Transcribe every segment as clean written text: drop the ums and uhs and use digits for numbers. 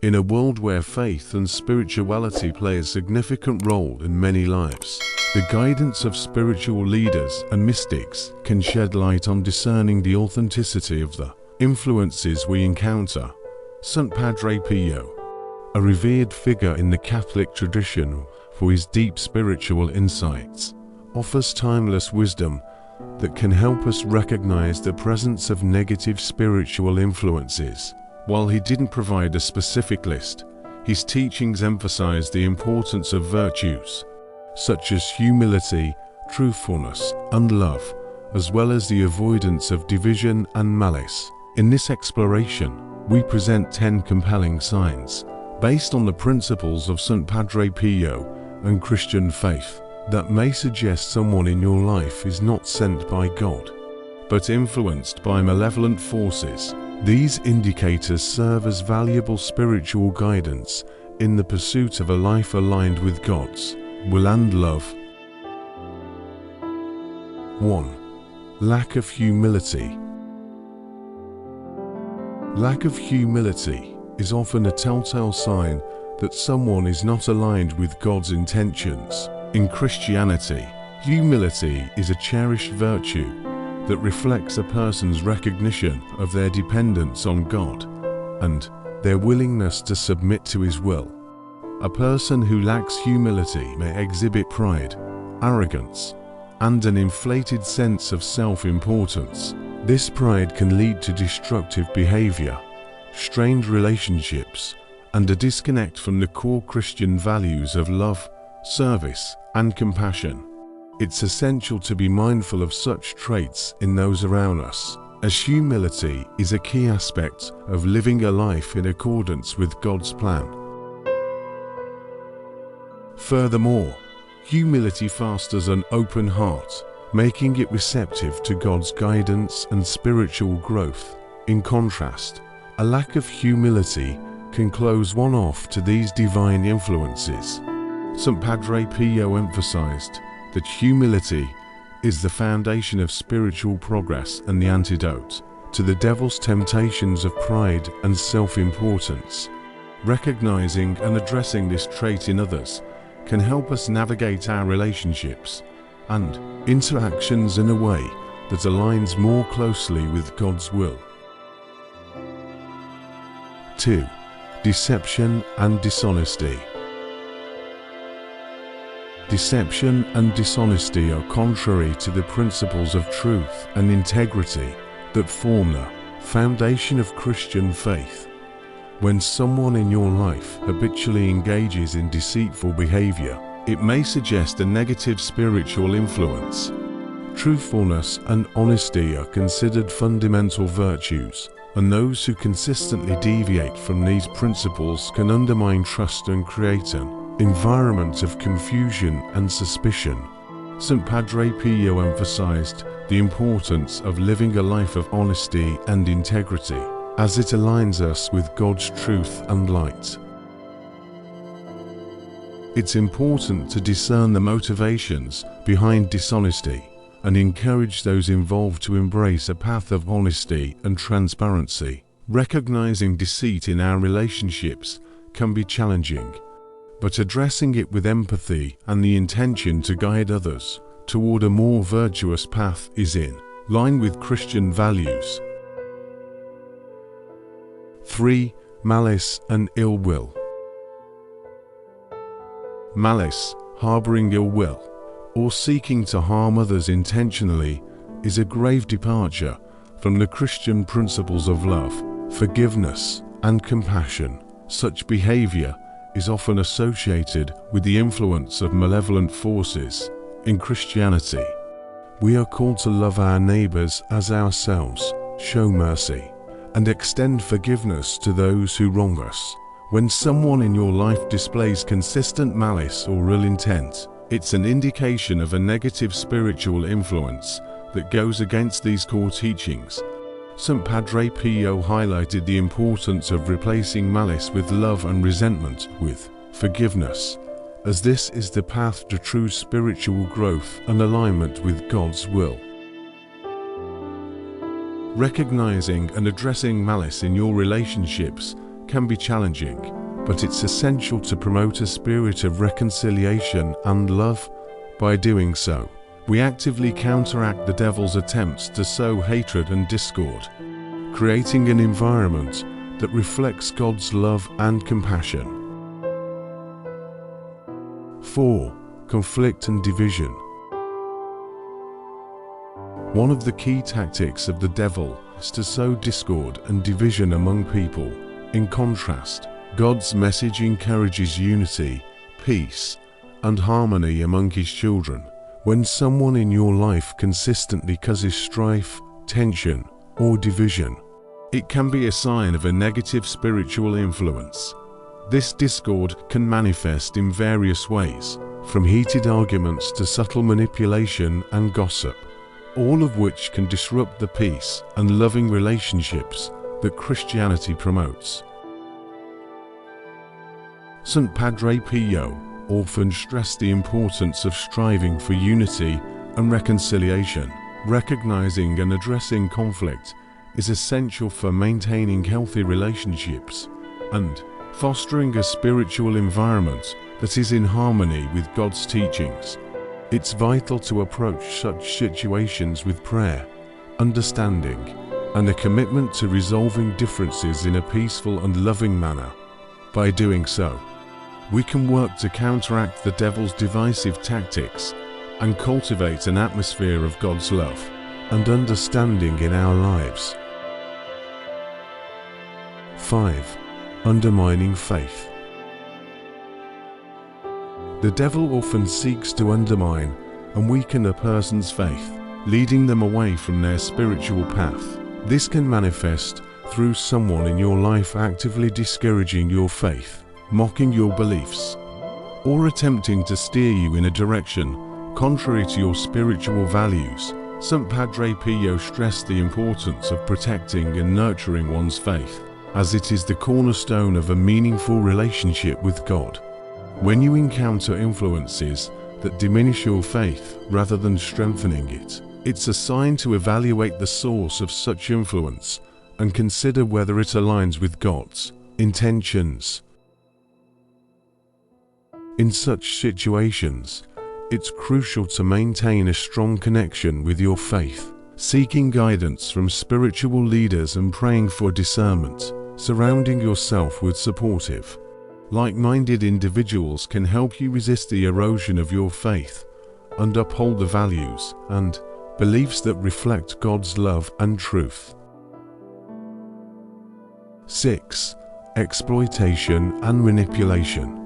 In a world where faith and spirituality play a significant role in many lives, the guidance of spiritual leaders and mystics can shed light on discerning the authenticity of the influences we encounter. St. Padre Pio, a revered figure in the Catholic tradition for his deep spiritual insights, offers timeless wisdom that can help us recognize the presence of negative spiritual influences. While he didn't provide a specific list, his teachings emphasize the importance of virtues such as humility, truthfulness, and love, as well as the avoidance of division and malice. In this exploration, we present 10 compelling signs, based on the principles of St. Padre Pio and Christian faith, that may suggest someone in your life is not sent by God, but influenced by malevolent forces. These indicators serve as valuable spiritual guidance in the pursuit of a life aligned with God's will and love. 1. Lack of humility. Lack of humility is often a telltale sign that someone is not aligned with God's intentions. In Christianity, humility is a cherished virtue that reflects a person's recognition of their dependence on God and their willingness to submit to His will. A person who lacks humility may exhibit pride, arrogance, and an inflated sense of self-importance. This pride can lead to destructive behavior, strained relationships, and a disconnect from the core Christian values of love, service, and compassion. It's essential to be mindful of such traits in those around us, as humility is a key aspect of living a life in accordance with God's plan. Furthermore, humility fosters an open heart, making it receptive to God's guidance and spiritual growth. In contrast, a lack of humility can close one off to these divine influences. St. Padre Pio emphasized that humility is the foundation of spiritual progress and the antidote to the devil's temptations of pride and self-importance. Recognizing and addressing this trait in others can help us navigate our relationships and interactions in a way that aligns more closely with God's will. 2. Deception and dishonesty. Deception and dishonesty are contrary to the principles of truth and integrity that form the foundation of Christian faith. When someone in your life habitually engages in deceitful behavior, it may suggest a negative spiritual influence. Truthfulness and honesty are considered fundamental virtues, and those who consistently deviate from these principles can undermine trust and create an environment of confusion and suspicion. St. Padre Pio emphasized the importance of living a life of honesty and integrity, as it aligns us with God's truth and light. It's important to discern the motivations behind dishonesty and encourage those involved to embrace a path of honesty and transparency. Recognizing deceit in our relationships can be challenging, but addressing it with empathy and the intention to guide others toward a more virtuous path is in line with Christian values. 3. Malice and ill will. Malice, harboring ill will, or seeking to harm others intentionally, is a grave departure from the Christian principles of love, forgiveness, and compassion. Such behavior is often associated with the influence of malevolent forces. In Christianity, we are called to love our neighbors as ourselves, show mercy, and extend forgiveness to those who wrong us. When someone in your life displays consistent malice or ill intent, it's an indication of a negative spiritual influence that goes against these core teachings. St. Padre Pio highlighted the importance of replacing malice with love and resentment with forgiveness, as this is the path to true spiritual growth and alignment with God's will. Recognizing and addressing malice in your relationships can be challenging, but it's essential to promote a spirit of reconciliation and love. By doing so, we actively counteract the devil's attempts to sow hatred and discord, creating an environment that reflects God's love and compassion. 4. Conflict and division. One of the key tactics of the devil is to sow discord and division among people. In contrast, God's message encourages unity, peace, and harmony among His children. When someone in your life consistently causes strife, tension, or division, it can be a sign of a negative spiritual influence. This discord can manifest in various ways, from heated arguments to subtle manipulation and gossip, all of which can disrupt the peace and loving relationships that Christianity promotes. St. Padre Pio often stressed the importance of striving for unity and reconciliation. Recognizing and addressing conflict is essential for maintaining healthy relationships and fostering a spiritual environment that is in harmony with God's teachings. It's vital to approach such situations with prayer, understanding, and a commitment to resolving differences in a peaceful and loving manner. By doing so, we can work to counteract the devil's divisive tactics and cultivate an atmosphere of God's love and understanding in our lives. 5. Undermining faith. The devil often seeks to undermine and weaken a person's faith, leading them away from their spiritual path. This can manifest through someone in your life actively discouraging your faith, mocking your beliefs, or attempting to steer you in a direction contrary to your spiritual values. St. Padre Pio stressed the importance of protecting and nurturing one's faith, as it is the cornerstone of a meaningful relationship with God. When you encounter influences that diminish your faith rather than strengthening it, it's a sign to evaluate the source of such influence and consider whether it aligns with God's intentions. In such situations, it's crucial to maintain a strong connection with your faith, seeking guidance from spiritual leaders and praying for discernment. Surrounding yourself with supportive, like-minded individuals can help you resist the erosion of your faith and uphold the values and beliefs that reflect God's love and truth. 6. Exploitation and manipulation.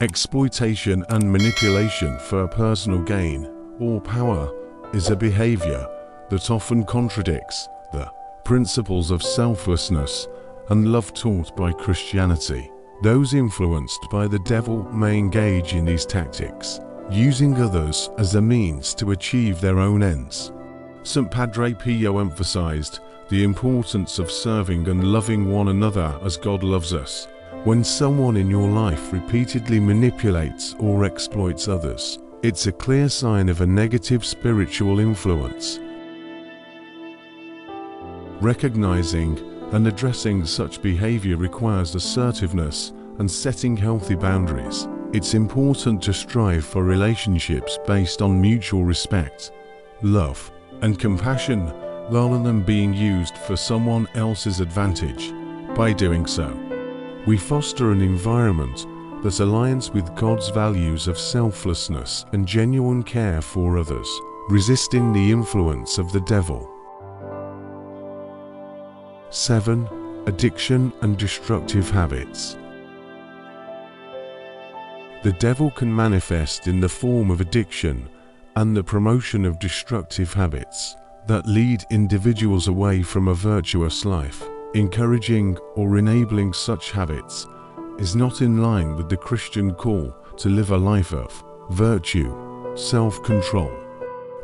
Exploitation and manipulation for personal gain or power is a behavior that often contradicts the principles of selflessness and love taught by Christianity. Those influenced by the devil may engage in these tactics, using others as a means to achieve their own ends. St. Padre Pio emphasized the importance of serving and loving one another as God loves us. When someone in your life repeatedly manipulates or exploits others, it's a clear sign of a negative spiritual influence. Recognizing and addressing such behavior requires assertiveness and setting healthy boundaries. It's important to strive for relationships based on mutual respect, love, and compassion rather than being used for someone else's advantage. By doing so, we foster an environment that aligns with God's values of selflessness and genuine care for others, resisting the influence of the devil. 7. Addiction and destructive habits. The devil can manifest in the form of addiction and the promotion of destructive habits that lead individuals away from a virtuous life. Encouraging or enabling such habits is not in line with the Christian call to live a life of virtue, self-control,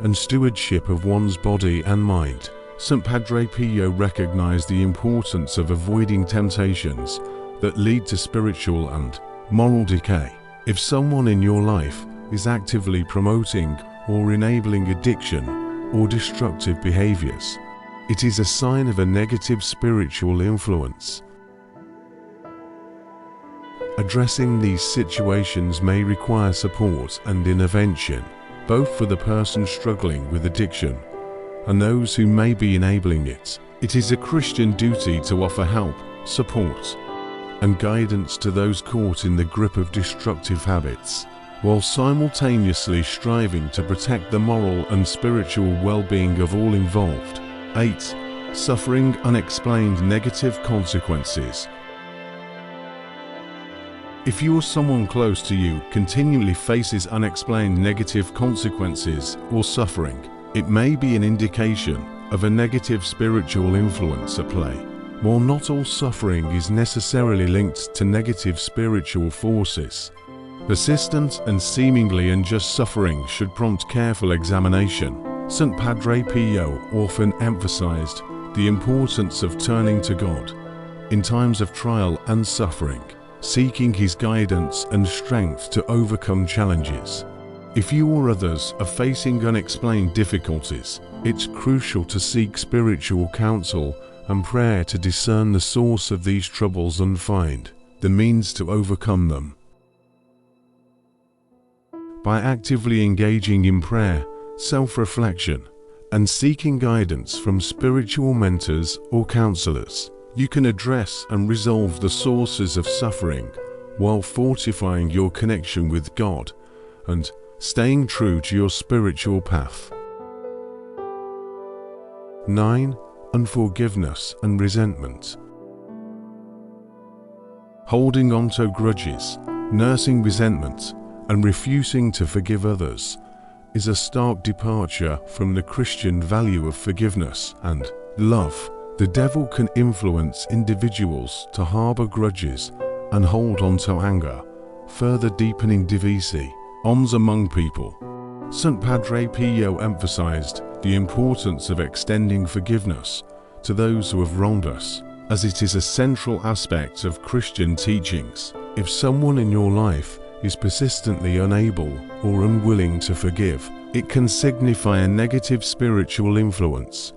and stewardship of one's body and mind. St. Padre Pio recognized the importance of avoiding temptations that lead to spiritual and moral decay. If someone in your life is actively promoting or enabling addiction or destructive behaviors, It is a sign of a negative spiritual influence. Addressing these situations may require support and intervention, both for the person struggling with addiction and those who may be enabling it. It is a Christian duty to offer help, support, and guidance to those caught in the grip of destructive habits, while simultaneously striving to protect the moral and spiritual well-being of all involved. 8. Suffering unexplained negative consequences. If you or someone close to you continually faces unexplained negative consequences or suffering, it may be an indication of a negative spiritual influence at play. While not all suffering is necessarily linked to negative spiritual forces, persistent and seemingly unjust suffering should prompt careful examination. St. Padre Pio often emphasized the importance of turning to God in times of trial and suffering, seeking His guidance and strength to overcome challenges. If you or others are facing unexplained difficulties, it's crucial to seek spiritual counsel and prayer to discern the source of these troubles and find the means to overcome them. By actively engaging in prayer, self-reflection, and seeking guidance from spiritual mentors or counselors, you can address and resolve the sources of suffering while fortifying your connection with God and staying true to your spiritual path. 9. Unforgiveness and resentment. Holding on to grudges, nursing resentment, and refusing to forgive others is a stark departure from the Christian value of forgiveness and love. The devil can influence individuals to harbor grudges and hold on to anger, further deepening divisions among people. St. Padre Pio emphasized the importance of extending forgiveness to those who have wronged us, as it is a central aspect of Christian teachings. If someone in your life is persistently unable or unwilling to forgive, it can signify a negative spiritual influence.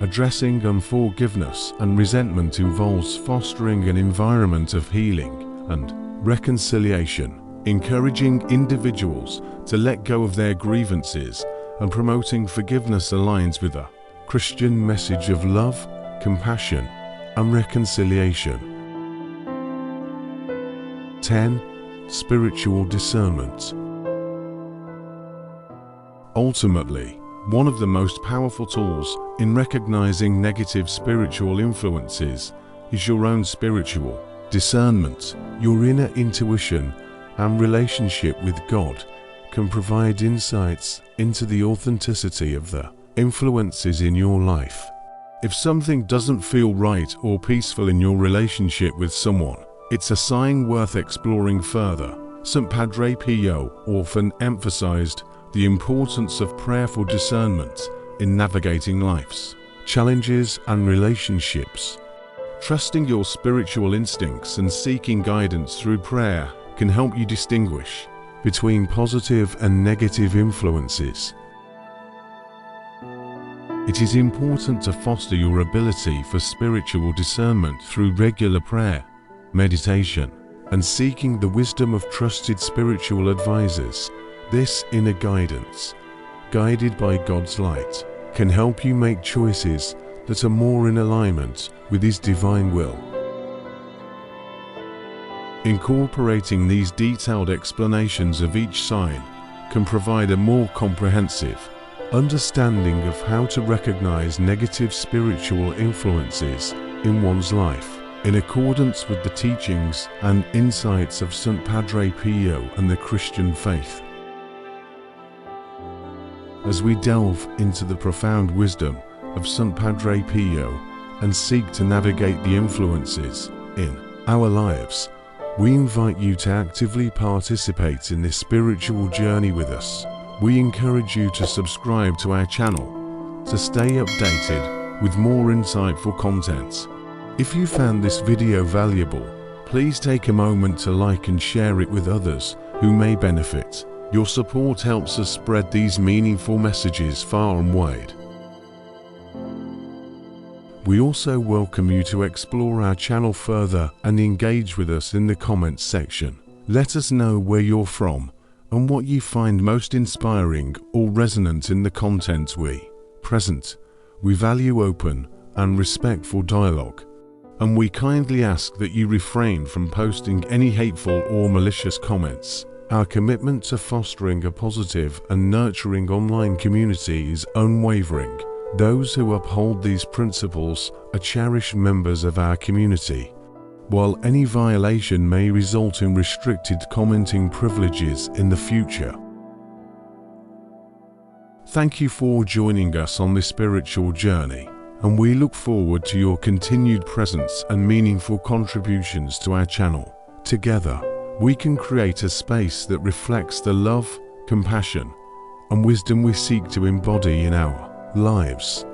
Addressing unforgiveness and resentment involves fostering an environment of healing and reconciliation, encouraging individuals to let go of their grievances, and promoting forgiveness aligns with a Christian message of love, compassion, and reconciliation. 10. Spiritual discernment. Ultimately, one of the most powerful tools in recognizing negative spiritual influences is your own spiritual discernment. Your inner intuition and relationship with God can provide insights into the authenticity of the influences in your life. If something doesn't feel right or peaceful in your relationship with someone, it's a sign worth exploring further. St. Padre Pio often emphasized the importance of prayerful discernment in navigating life's challenges and relationships. Trusting your spiritual instincts and seeking guidance through prayer can help you distinguish between positive and negative influences. It is important to foster your ability for spiritual discernment through regular prayer, meditation, and seeking the wisdom of trusted spiritual advisors. This inner guidance, guided by God's light, can help you make choices that are more in alignment with His divine will. Incorporating these detailed explanations of each sign can provide a more comprehensive understanding of how to recognize negative spiritual influences in one's life, in accordance with the teachings and insights of St. Padre Pio and the Christian faith. As we delve into the profound wisdom of St. Padre Pio and seek to navigate the influences in our lives, we invite you to actively participate in this spiritual journey with us. We encourage you to subscribe to our channel to stay updated with more insightful content. If you found this video valuable, please take a moment to like and share it with others who may benefit. Your support helps us spread these meaningful messages far and wide. We also welcome you to explore our channel further and engage with us in the comments section. Let us know where you're from and what you find most inspiring or resonant in the content we present. We value open and respectful dialogue, and we kindly ask that you refrain from posting any hateful or malicious comments. Our commitment to fostering a positive and nurturing online community is unwavering. Those who uphold these principles are cherished members of our community, while any violation may result in restricted commenting privileges in the future. Thank you for joining us on this spiritual journey, and we look forward to your continued presence and meaningful contributions to our channel. Together, we can create a space that reflects the love, compassion, and wisdom we seek to embody in our lives.